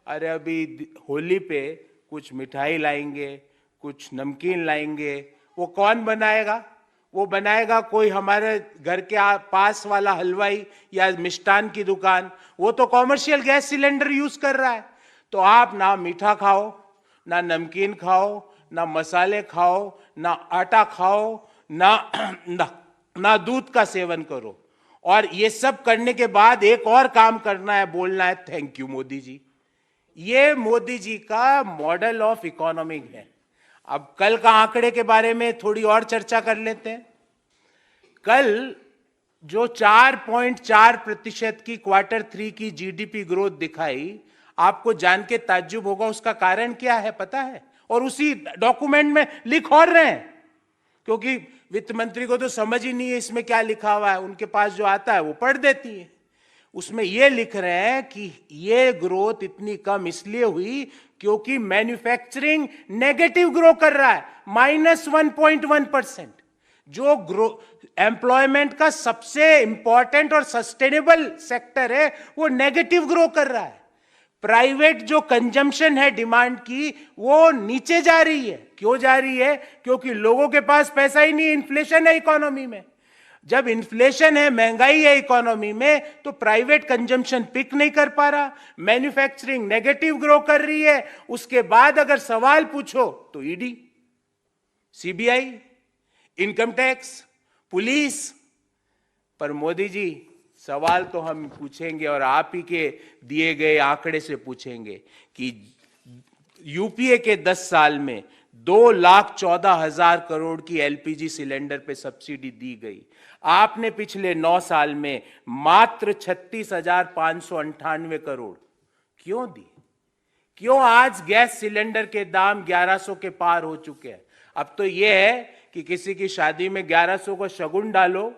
अरे अभी होली पे कुछ मिठाई लाएंगे, कुछ नमकीन लाएंगे, वो कौन बनाएगा? वो बनाएगा कोई हमारे घर के पास वाला हलवाई या मिष्ठान की दुकान। वो तो कॉमर्शियल गैस सिलेंडर यूज कर रहा है। तो आप ना मीठा खाओ, ना नमकीन खाओ, ना मसाले खाओ, ना आटा खाओ, ना दूध का सेवन करो। और ये सब करने के बाद एक और काम करना है, बोलना है थैंक यू मोदी जी। ये मोदी जी का मॉडल ऑफ इकोनॉमिक है। अब कल का आंकड़े के बारे में थोड़ी और चर्चा कर लेते हैं। कल जो 4.4% की Q3 की जीडीपी ग्रोथ दिखाई, आपको जान के ताज्जुब होगा उसका कारण क्या है पता है? और उसी डॉक्यूमेंट में लिख और रहे हैं, क्योंकि वित्त मंत्री को तो समझ ही नहीं है इसमें क्या लिखा हुआ है, उनके पास जो आता है वो पढ़ देती है। उसमें ये लिख रहे हैं कि ये ग्रोथ इतनी कम इसलिए हुई क्योंकि मैन्युफैक्चरिंग नेगेटिव ग्रो कर रहा है, -1.1%। जो ग्रो एम्प्लॉयमेंट का सबसे इंपॉर्टेंट और सस्टेनेबल सेक्टर है वो नेगेटिव ग्रो कर रहा है। प्राइवेट जो कंजम्पशन है डिमांड की वो नीचे जा रही है। क्यों जा रही है? क्योंकि लोगों के पास पैसा ही नहीं, इन्फ्लेशन है इकोनॉमी में। जब इन्फ्लेशन है, महंगाई है इकोनॉमी में, तो प्राइवेट कंजम्पशन पिक नहीं कर पा रहा, मैन्युफैक्चरिंग नेगेटिव ग्रो कर रही है। उसके बाद अगर सवाल पूछो तो ED, CBI, income tax, police. पर मोदी जी सवाल तो हम पूछेंगे और आप ही के दिए गए आंकड़े से पूछेंगे कि यूपीए के 10 साल में 2,14,000 करोड़ की एलपीजी सिलेंडर पे सब्सिडी दी गई। आपने पिछले 9 साल में मात्र 36,598 करोड़ क्यों दी? क्यों आज गैस सिलेंडर के दाम 1100 के पार हो चुके हैं? अब तो यह है कि किसी की शादी में 1100 को शगुन डालो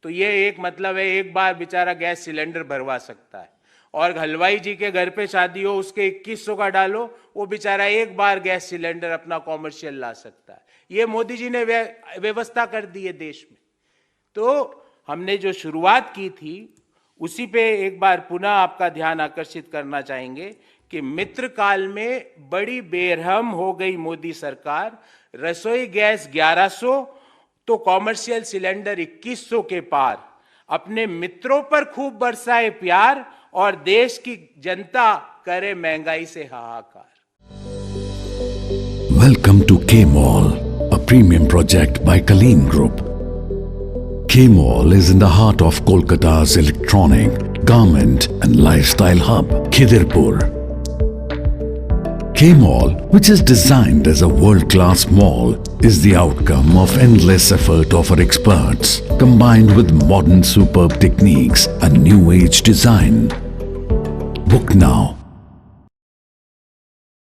तो ये एक मतलब है एक बार बेचारा गैस सिलेंडर भरवा सकता है, और हलवाई जी के घर पे शादी हो उसके 2100 का डालो, वो बेचारा एक बार गैस सिलेंडर अपना कॉमर्शियल ला सकता है। ये मोदी जी ने व्यवस्था कर दी है देश में। तो हमने जो शुरुआत की थी उसी पे एक बार पुनः आपका ध्यान आकर्षित करना चाहेंगे कि मित्र काल में बड़ी बेरहम हो गई मोदी सरकार। रसोई गैस 1100 तो कॉमर्शियल सिलेंडर 2100 के पार। अपने मित्रों पर खूब बरसाए प्यार और देश की जनता करे महंगाई से हाहाकार। Welcome to K-Mall, a premium project by Kaleen Group. K-Mall is in the heart of Kolkata's electronic, garment and lifestyle hub, Khidirpur. K-Mall, which is designed as a world-class mall, is the outcome of endless effort of our experts, combined with modern superb techniques and new age design. Book now